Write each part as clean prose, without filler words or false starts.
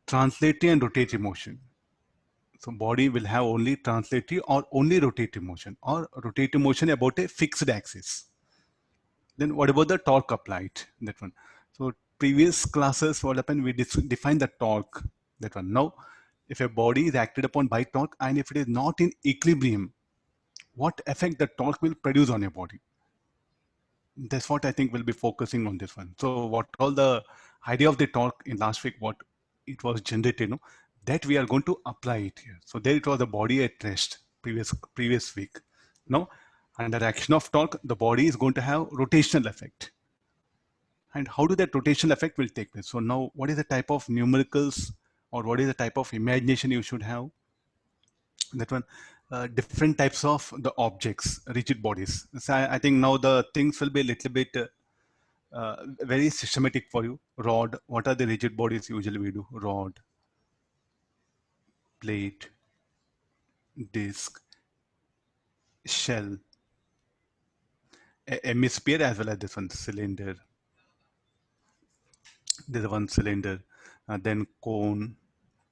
translatory and rotatory motion. So body will have only translatory or only rotatory motion, or rotatory motion about a fixed axis. Then what about the torque applied? That one. So previous classes, what happened? We define the torque. That one. Now, if a body is acted upon by torque and if it is not in equilibrium, what effect the torque will produce on a body? That's what I think we'll be focusing on this one. So what all the idea of the torque in last week, what it was generated, that we are going to apply it here. So there it was the body at rest previous week. Now, under action of torque, the body is going to have rotational effect. And how do that rotational effect will take place? So now, what is the type of numericals or what is the type of imagination you should have? That one, different types of the objects, rigid bodies. So I think now the things will be a little bit very systematic for you. Rod, what are the rigid bodies usually we do? Rod, plate, disc, shell, hemisphere, as well as this one, cylinder. There's one cylinder, then cone,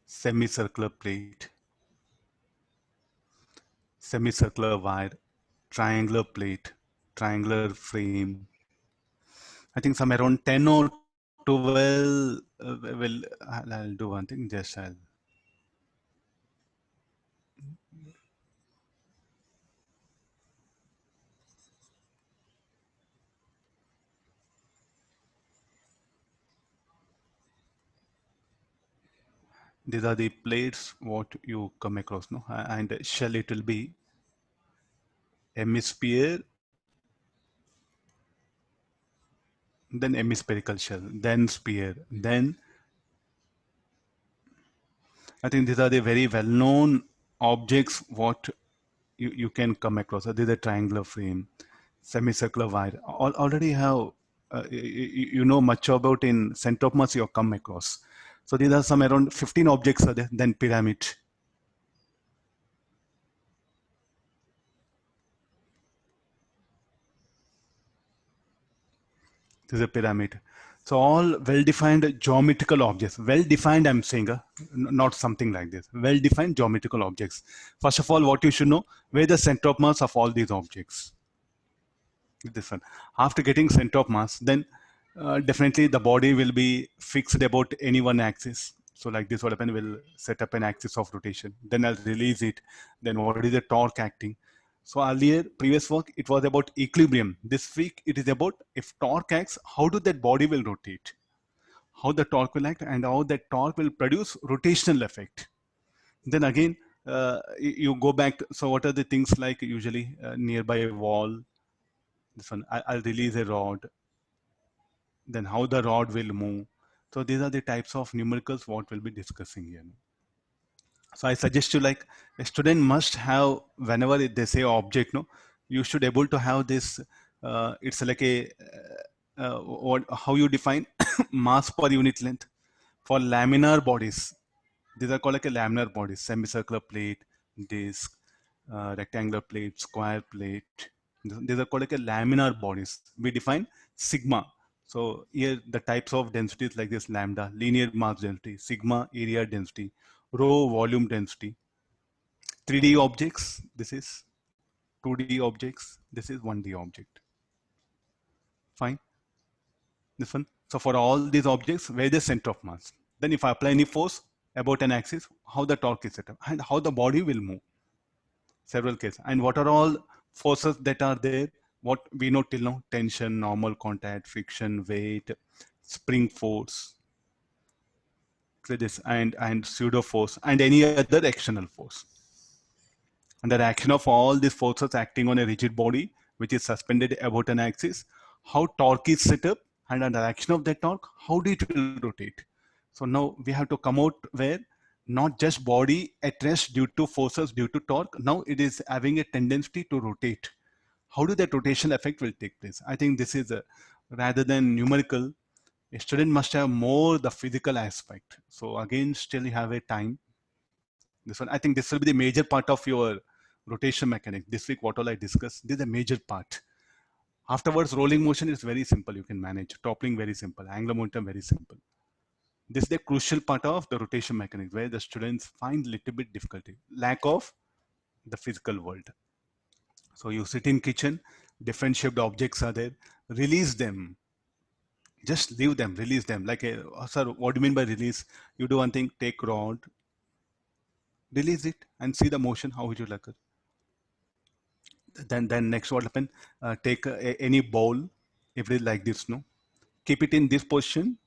semicircular plate, semicircular wire, triangular plate, triangular frame. I think some around 10 or 12 I'll do one thing, just I'll. These are the plates what you come across, no? And shell, it will be hemisphere, then hemispherical shell, then sphere, then I think these are the very well-known objects what you can come across. So this is a triangular frame, semicircular wire. Already have you know much about in center of mass you have come across. So these are some around 15 objects are there. Then pyramid. This is a pyramid. So all well-defined geometrical objects. Well-defined, I'm saying, not something like this. Well-defined geometrical objects. First of all, what you should know, where the center of mass of all these objects. This one. After getting center of mass, then definitely the body will be fixed about any one axis. So like this, what happen, will set up an axis of rotation. Then I'll release it. Then what is the torque acting? So earlier, previous work, it was about equilibrium. This week, it is about if torque acts, how do that body will rotate? How the torque will act and how that torque will produce rotational effect. Then again, you go back. So what are the things like usually nearby a wall? This one, I'll release a rod. Then how the rod will move. So these are the types of numericals what we'll be discussing here. So I suggest you, like, a student must have, whenever they say object, you should able to have this. It's like a how you define mass per unit length for laminar bodies. These are called like a laminar bodies: semicircular plate, disc, rectangular plate, square plate. These are called like a laminar bodies. We define sigma. So here the types of densities like this: lambda, linear mass density; sigma, area density; rho, volume density. 3D objects, this is 2D objects, this is 1D object. Fine. This one. So for all these objects, where the center of mass. Then if I apply any force about an axis, how the torque is set up and how the body will move. Several cases. And what are all forces that are there? What we know till now: tension, normal contact, friction, weight, spring force, this and pseudo force, and any other external force. Under action of all these forces acting on a rigid body which is suspended about an axis, how torque is set up, and under action of that torque, how it will rotate. So now we have to come out where not just body at rest due to forces due to torque, now it is having a tendency to rotate. How do that rotation effect will take place? I think this is rather than numerical, a student must have more the physical aspect. So again, still you have a time. This one, I think this will be the major part of your rotation mechanics. This week, what all I discussed, this is a major part. Afterwards, rolling motion is very simple. You can manage. Toppling, very simple. Angular momentum, very simple. This is the crucial part of the rotation mechanics where the students find little bit difficulty, lack of the physical world. So you sit in kitchen, different shaped objects are there, release them, just leave them, release them. Like, sir, what do you mean by release? You do one thing, take rod, release it and see the motion, how it will occur. Then next what happen, take any bowl, if it is like this, no, keep it in this position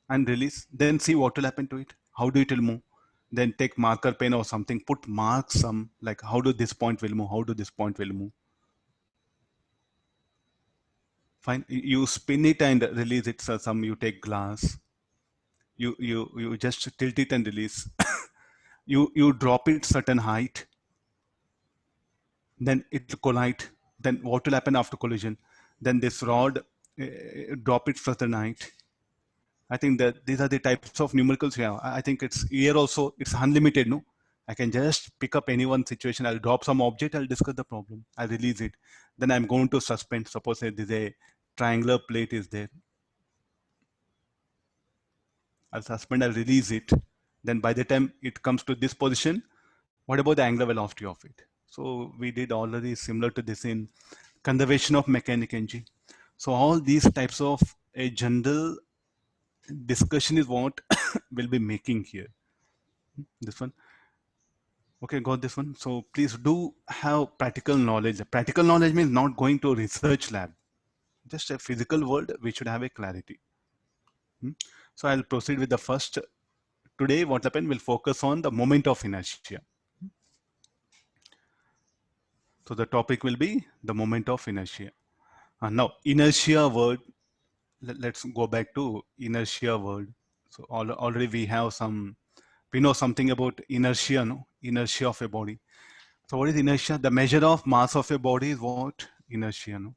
and release, then see what will happen to it, how do it will move. Then take marker pen or something, put marks some, like how do this point will move, how do this point will move. Fine, you spin it and release it. So some, you take glass, you just tilt it and release. You drop it certain height, then it will collide. Then what will happen after collision? Then this rod, drop it certain height. I think that these are the types of numericals we have. I think it's here also, it's unlimited, no? I can just pick up any one situation. I'll drop some object, I'll discuss the problem, I'll release it. Then I'm going to suspend. Suppose there's a triangular plate is there. I'll suspend, I'll release it. Then by the time it comes to this position, what about the angular velocity of it? So we did already similar to this in conservation of mechanic energy. So all these types of a general discussion is what we'll be making here. This one. Okay, got this one. So please do have practical knowledge. Practical knowledge means not going to a research lab. Just a physical world, we should have a clarity. So I'll proceed with the first. Today, what happened, we'll focus on the moment of inertia. So the topic will be the moment of inertia. Now, inertia word, let's go back to inertia word. So already we have some, we know something about inertia, no? Inertia of a body. So what is inertia? The measure of mass of a body is what? Inertia, no?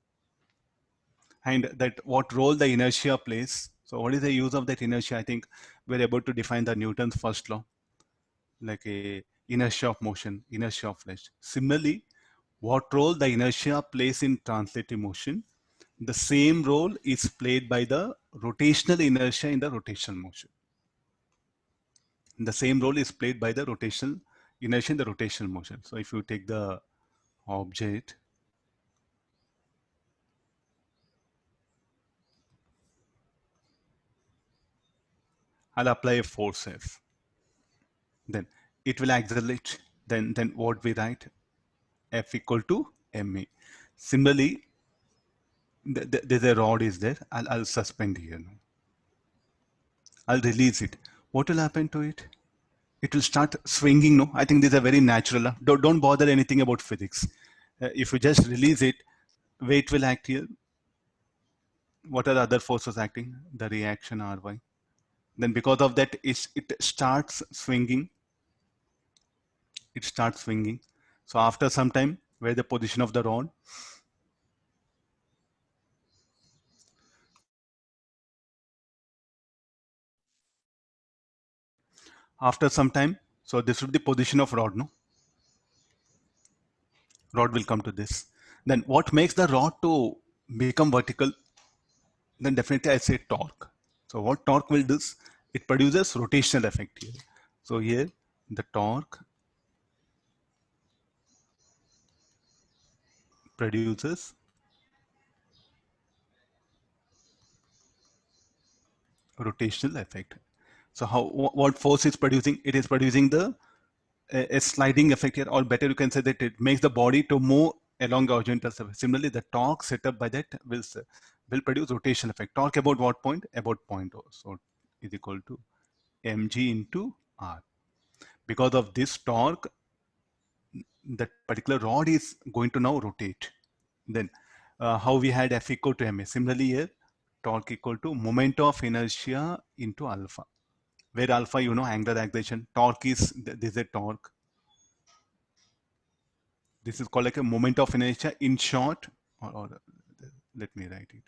And that what role the inertia plays. So what is the use of that inertia? I think we're able to define the Newton's first law, like a inertia of motion, inertia of rest. Similarly, what role the inertia plays in translative motion, the same role is played by the rotational inertia in the rotational motion. The same role is played by the rotational inertia in the rotational motion. So if you take the object, I'll apply a force F, then it will accelerate. Then what we write? F equal to ma. Similarly, there's a rod is there. I'll suspend here. I'll release it. What will happen to it? It will start swinging. No, I think these are very natural. Don't bother anything about physics. If you just release it, weight will act here. What are the other forces acting? The reaction Ry. Then because of that, it starts swinging. It starts swinging. So after some time, where the position of the rod? After some time, so this would be the position of rod, no? Rod will come to this. Then what makes the rod to become vertical? Then definitely I say torque. So what torque will do? It produces rotational effect here. So here the torque produces rotational effect. So how, what force is producing? It is producing the a sliding effect here, or better you can say that it makes the body to move along the horizontal surface. Similarly, the torque set up by that will produce rotation effect. Torque about what point? About point O. So is equal to mg into r. Because of this torque, that particular rod is going to now rotate. Then how we had F equal to ma. Similarly here, torque equal to moment of inertia into alpha. Where alpha, you know, angular acceleration. Torque is, this is a torque. This is called like a moment of inertia. In short, or let me write it.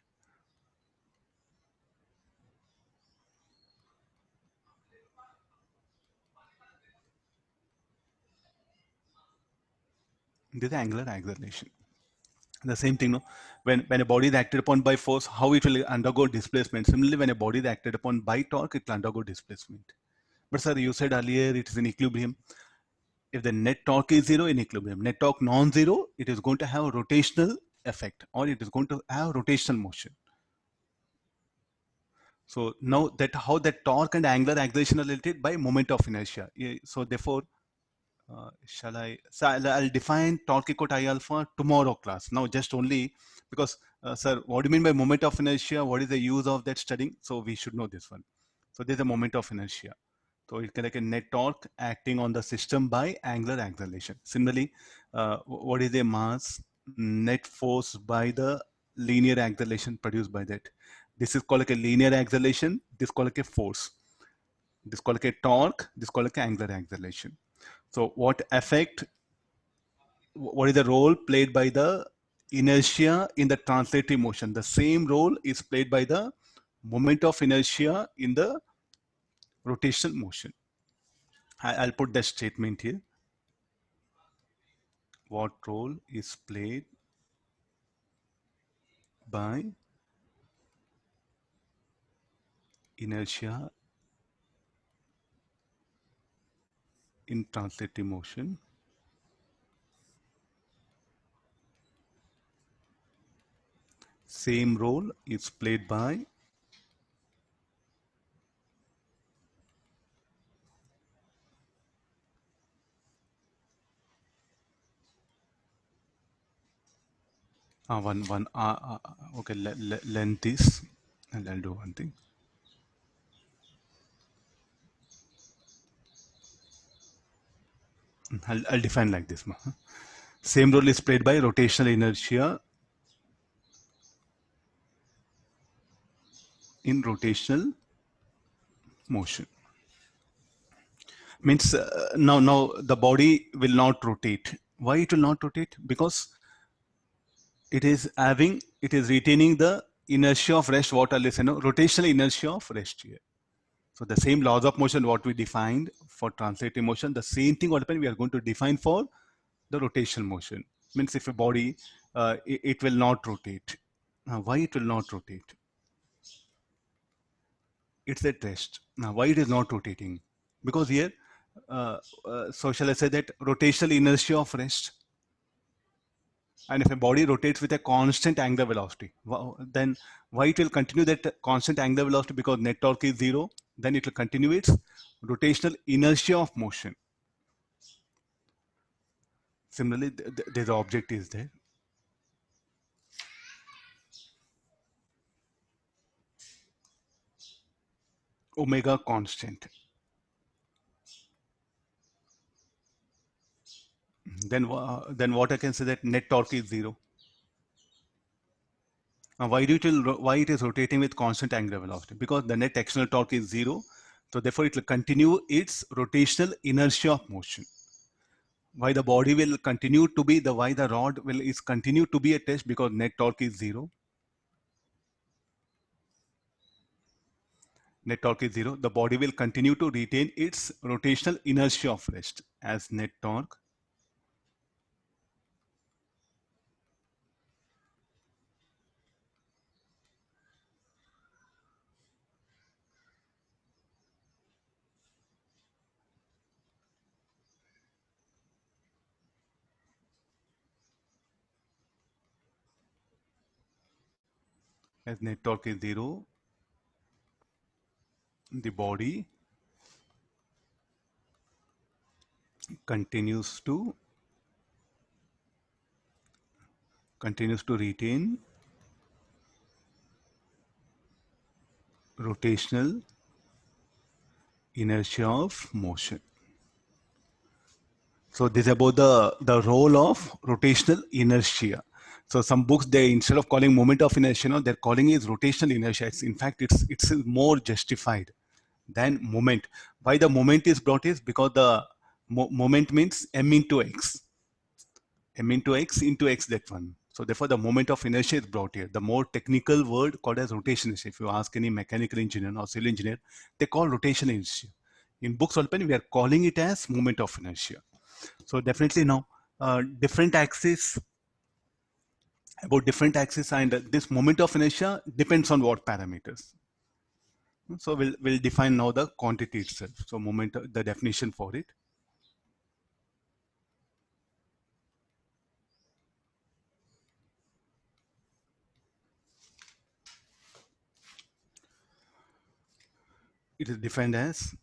This is angular acceleration. The same thing, no? When a body is acted upon by force, how it will undergo displacement. Similarly, when a body is acted upon by torque, it will undergo displacement. But sir, you said earlier it is in equilibrium. If the net torque is zero, in equilibrium, net torque non-zero, it is going to have a rotational effect, or it is going to have rotational motion. So now that how that torque and angular acceleration are related by moment of inertia. So therefore, shall I? So I'll define torque equal to I alpha tomorrow class. Now just only because, sir, what do you mean by moment of inertia? What is the use of that studying? So we should know this one. So there's a moment of inertia. So it can like a net torque acting on the system by angular acceleration. Similarly, what is the mass net force by the linear acceleration produced by that? This is called like a linear acceleration. This is called like a force. This is called like a torque. This is called like a angular acceleration. So what effect, what is the role played by the inertia in the translatory motion? The same role is played by the moment of inertia in the rotational motion. I'll put that statement here. What role is played by inertia in translatory motion? Same role is played by okay, length is, and I'll do one thing. I'll define like this. Same role is played by rotational inertia in rotational motion. Means now the body will not rotate. Why it will not rotate? Because it is retaining the inertia of rest, what I listen, rotational inertia of rest here. So the same laws of motion what we defined for translating motion, the same thing what happened we are going to define for the rotational motion. Means if a body it will not rotate. Why it will not rotate? It's at rest. Now why it is not rotating? Because here, so shall I say that rotational inertia of rest. And if a body rotates with a constant angular velocity, then why it will continue that constant angular velocity? Because net torque is zero. Then it will continue its rotational inertia of motion. Similarly, the object is there. Omega constant. Then what I can say that net torque is zero. Why it is rotating with constant angular velocity? Because the net external torque is zero. So therefore it will continue its rotational inertia of motion. Why the body will continue to be why the rod will is continue to be at rest? Because net torque is zero. Net torque is zero. The body will continue to retain its rotational inertia of rest as net torque as net torque is zero. The body continues to retain rotational inertia of motion. So this is about the role of rotational inertia. So some books, they instead of calling moment of inertia, they're calling it rotational inertia. In fact, it's more justified than moment. Why the moment is brought is because the moment means m into x. M into x into x, that one. So therefore the moment of inertia is brought here. The more technical word called as rotation inertia. If you ask any mechanical engineer or civil engineer, they call rotation inertia. In books open, we are calling it as moment of inertia. So definitely now different axis about different axes, and this moment of inertia depends on what parameters. So we'll define now the quantity itself. So moment, the definition for it. It is defined as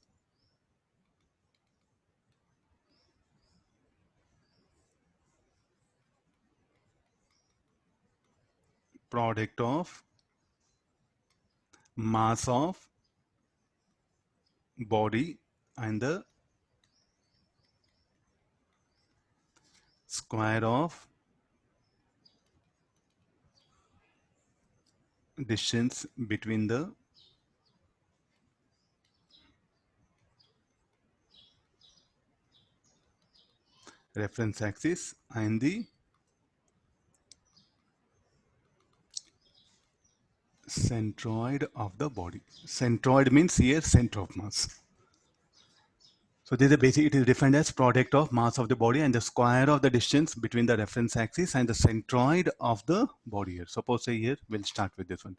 product of mass of body and the square of distance between the reference axis and the centroid of the body. Centroid means here center of mass. So this is basic. It is defined as product of mass of the body and the square of the distance between the reference axis and the centroid of the body. Here, suppose say here we'll start with this one.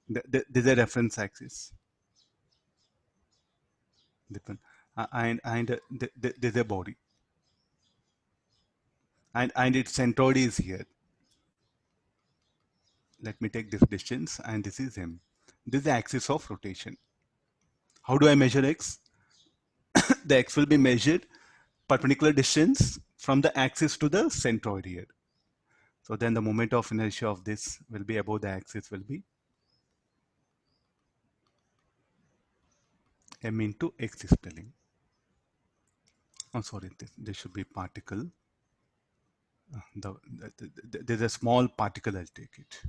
This is a reference axis. Different, this is a body, and its centroid is here. Let me take this distance, and this is m. This is the axis of rotation. How do I measure x? The x will be measured perpendicular distance from the axis to the centroid here. So then the moment of inertia of this will be above the axis will be m into x is telling. Oh, sorry, this should be particle. There's a small particle, I'll take it.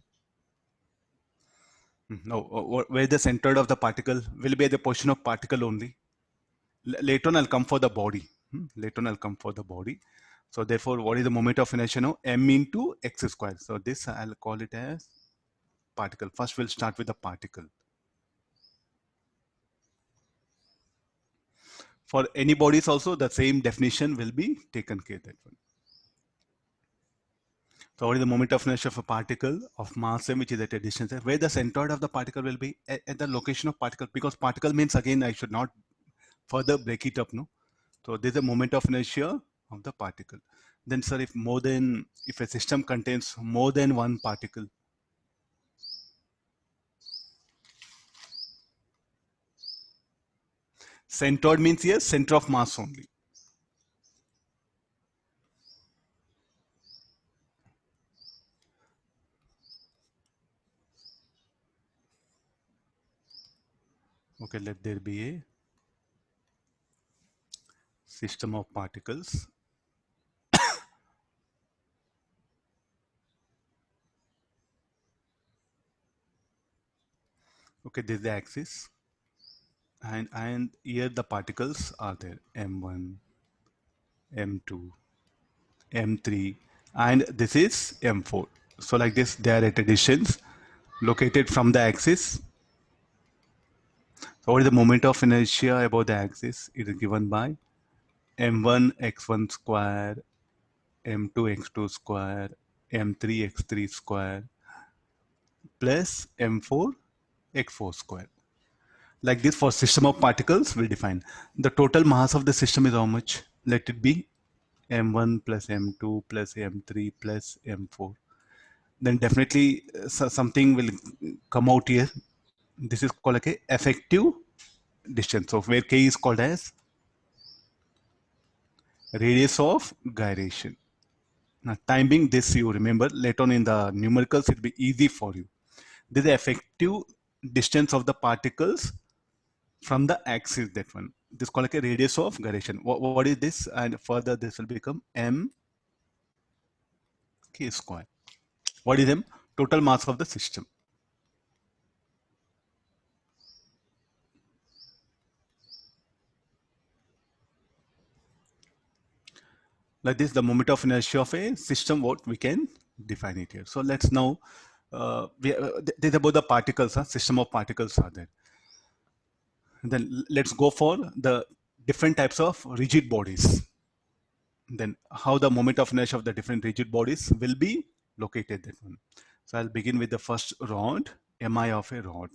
No, where the centroid of the particle will be at the position of particle only. Later on, I'll come for the body. Later on, I'll come for the body. So therefore, what is the moment of inertia now? M into x squared. So this I'll call it as particle. First, we'll start with the particle. For any bodies also, the same definition will be taken care of that one. So what is the moment of inertia of a particle of mass m, which is at a distance, where the centroid of the particle will be at the location of particle, because particle means, again, I should not further break it up, no? So there's a moment of inertia of the particle. Then sir, if a system contains more than one particle, centroid means here center of mass only. Okay, let there be a system of particles. Okay, this is the axis, and here the particles are there, m1, m2, m3, and this is m4. So like this, they are at a distance located from the axis. So what is the moment of inertia about the axis? It is given by m1 x1 square, m2 x2 square, m3 x3 square, plus m4 x4 square. Like this, for system of particles, we'll define the total mass of the system is how much? Let it be m1 plus m2 plus m3 plus m4. Then definitely something will come out here. This is called like a effective distance. So where k is called as radius of gyration. Now, time being, this you remember later on in the numericals, it will be easy for you. This is the effective distance of the particles from the axis, that one. This is called like a radius of gyration. What is this? And further, this will become m k square. What is m? Total mass of the system. Like this, the moment of inertia of a system, what we can define it here. So let's now, this is about the particles, system of particles are there. And then let's go for the different types of rigid bodies. Then how the moment of inertia of the different rigid bodies will be located that one. So I'll begin with the first rod, mi of a rod.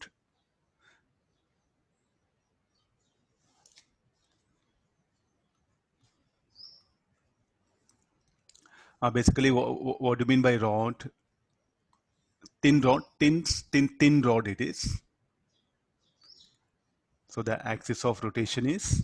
Basically, what do you mean by rod? Thin rod, thin rod it is. So the axis of rotation is